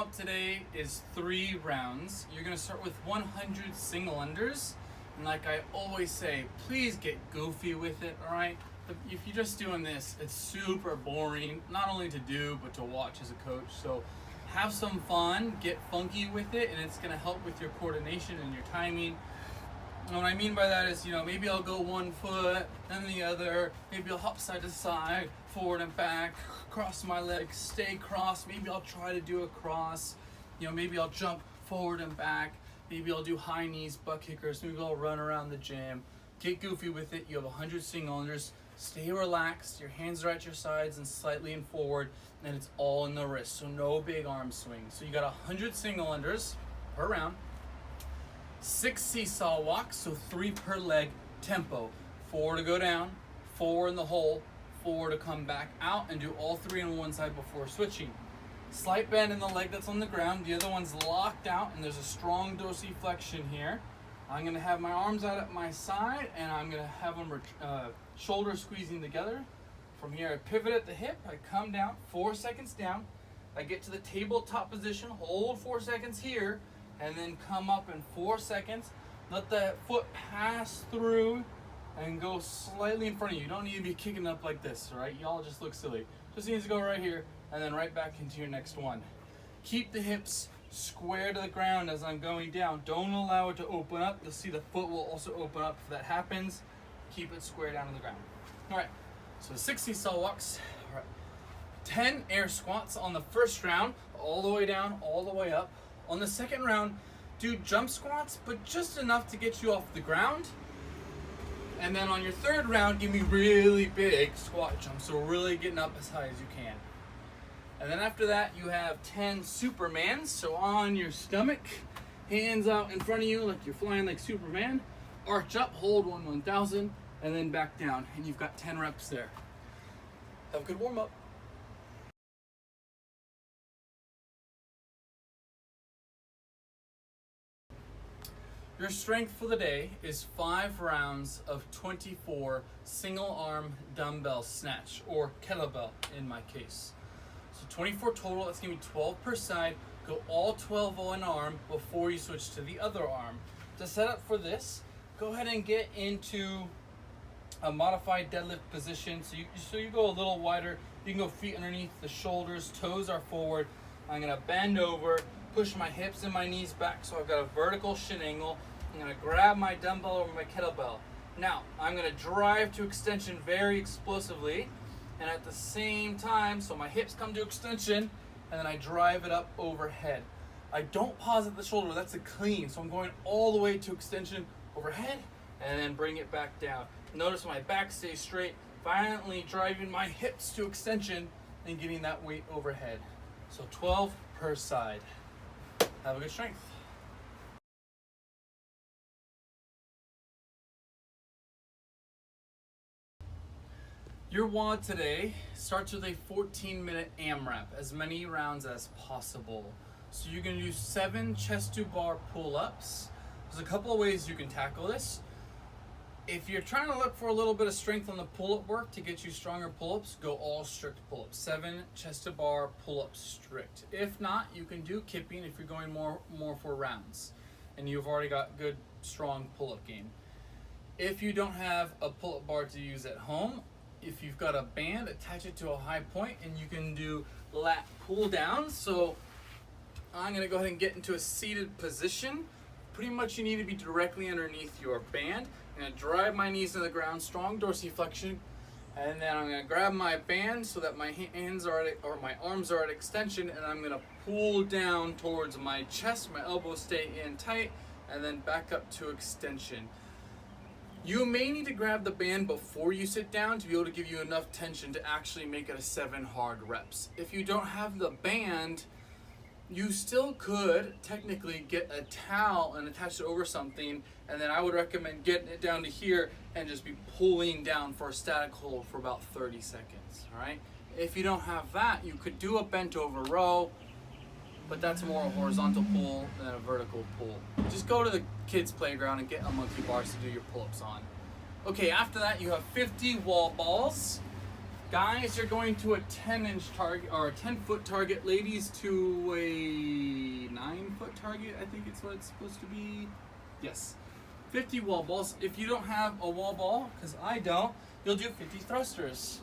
warm-up today is 3 rounds. You're gonna start with 100 single unders. And like I always say, please get goofy with it, all right? If you're just doing this, it's super boring, not only to do, but to watch as a coach. So have some fun, get funky with it, and it's gonna help with your coordination and your timing. And what I mean by that is, maybe I'll go 1 foot, then the other, maybe I'll hop side to side, forward and back, cross my legs, stay crossed, maybe I'll try to do a cross, maybe I'll jump forward and back, maybe I'll do high knees, butt kickers, maybe I'll run around the gym. Get goofy with it. You have 100 single unders. Stay relaxed, your hands are at your sides and slightly in forward, and it's all in the wrist, so no big arm swings. So you got 100 single unders per round. 6 seesaw walks, so 3 per leg tempo. 4 to go down, 4 in the hole, 4 to come back out, and do all 3 on one side before switching. Slight bend in the leg that's on the ground, the other one's locked out, and there's a strong dorsiflexion here. I'm gonna have my arms out at my side, and I'm gonna have them shoulders squeezing together. From here, I pivot at the hip, I come down, 4 seconds down, I get to the tabletop position, hold 4 seconds here, and then come up in 4 seconds. Let the foot pass through and go slightly in front of you. You don't need to be kicking up like this, all right? Y'all just look silly. Just needs to go right here and then right back into your next one. Keep the hips square to the ground as I'm going down. Don't allow it to open up. You'll see the foot will also open up if that happens. Keep it square down to the ground. All right, so 6 seesaw walks. All right, 10 air squats on the first round, all the way down, all the way up. On the second round, do jump squats, but just enough to get you off the ground. And then on your third round, give me really big squat jumps, so really getting up as high as you can. And then after that, you have 10 Supermans, so on your stomach, hands out in front of you like you're flying like Superman. Arch up, hold 1,000, and then back down, and you've got 10 reps there. Have a good warm-up. Your strength for the day is 5 rounds of 24 single arm dumbbell snatch, or kettlebell in my case. So 24 total, that's gonna be 12 per side. Go all 12 on arm before you switch to the other arm. To set up for this, go ahead and get into a modified deadlift position. So you go a little wider. You can go feet underneath the shoulders, toes are forward. I'm gonna bend over, push my hips and my knees back so I've got a vertical shin angle. I'm gonna grab my dumbbell over my kettlebell. Now, I'm gonna drive to extension very explosively, and at the same time, so my hips come to extension, and then I drive it up overhead. I don't pause at the shoulder, that's a clean, so I'm going all the way to extension overhead, and then bring it back down. Notice my back stays straight, violently driving my hips to extension, and getting that weight overhead. So 12 per side. Have a good strength. Your WOD today starts with a 14-minute AMRAP, as many rounds as possible. So you're gonna do 7 chest to bar pull-ups. There's a couple of ways you can tackle this. If you're trying to look for a little bit of strength on the pull-up work to get you stronger pull-ups, go all strict pull-ups. 7 chest to bar pull-ups strict. If not, you can do kipping if you're going more for rounds and you've already got good, strong pull-up game. If you don't have a pull-up bar to use at home, if you've got a band, attach it to a high point and you can do lat pull down. So I'm gonna go ahead and get into a seated position. Pretty much you need to be directly underneath your band. I'm gonna drive my knees to the ground, strong dorsiflexion, and then I'm gonna grab my band so that my hands are my arms are at extension, and I'm gonna pull down towards my chest, my elbows stay in tight, and then back up to extension. You may need to grab the band before you sit down to be able to give you enough tension to actually make it a 7 hard reps. If you don't have the band, you still could technically get a towel and attach it over something, and then I would recommend getting it down to here and just be pulling down for a static hold for about 30 seconds, all right? If you don't have that, you could do a bent over row, but that's more a horizontal pull than a vertical pull. Just go to the kids' playground and get a monkey bars to do your pull-ups on. Okay, after that you have 50 wall balls. Guys, you're going to a 10-inch target or a 10-foot target. Ladies to a foot target, I think it's what it's supposed to be. Yes. 50 wall balls. If you don't have a wall ball, because I don't, you'll do 50 thrusters.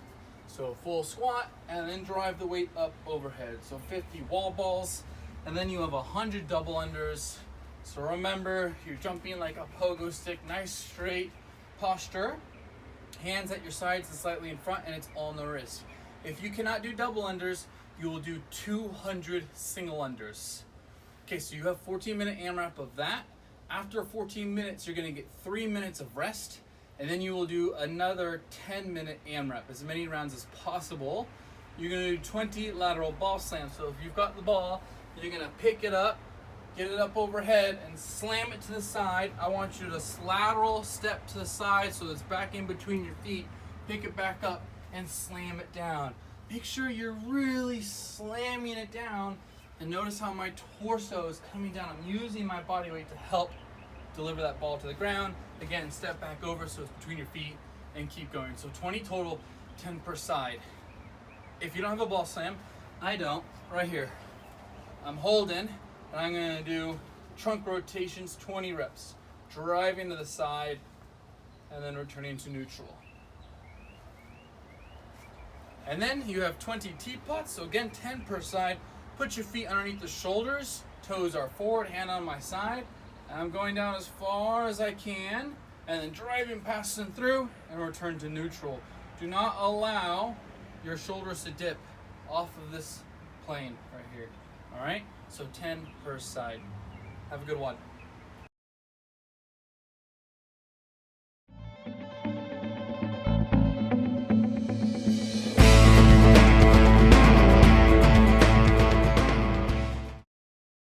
So full squat and then drive the weight up overhead. So 50 wall balls, and then you have 100 double unders. So remember, you're jumping like a pogo stick, nice straight posture, hands at your sides and slightly in front, and it's all in the wrist. If you cannot do double unders, you will do 200 single unders. Okay, so you have 14-minute AMRAP of that. After 14 minutes, you're gonna get 3 minutes of rest, and then you will do another 10-minute AMRAP, as many rounds as possible. You're gonna do 20 lateral ball slams. So if you've got the ball, you're gonna pick it up, get it up overhead, and slam it to the side. I want you to lateral step to the side so it's back in between your feet. Pick it back up and slam it down. Make sure you're really slamming it down, and notice how my torso is coming down. I'm using my body weight to help deliver that ball to the ground. Again, step back over so it's between your feet and keep going. So 20 total, 10 per side. If you don't have a ball slam, I don't, right here. I'm holding, and I'm gonna do trunk rotations, 20 reps. Driving to the side, and then returning to neutral. And then you have 20 teapots, so again, 10 per side. Put your feet underneath the shoulders, toes are forward, hand on my side. And I'm going down as far as I can, and then driving past and through, and return to neutral. Do not allow your shoulders to dip off of this plane right here. All right, so 10 per side. Have a good one.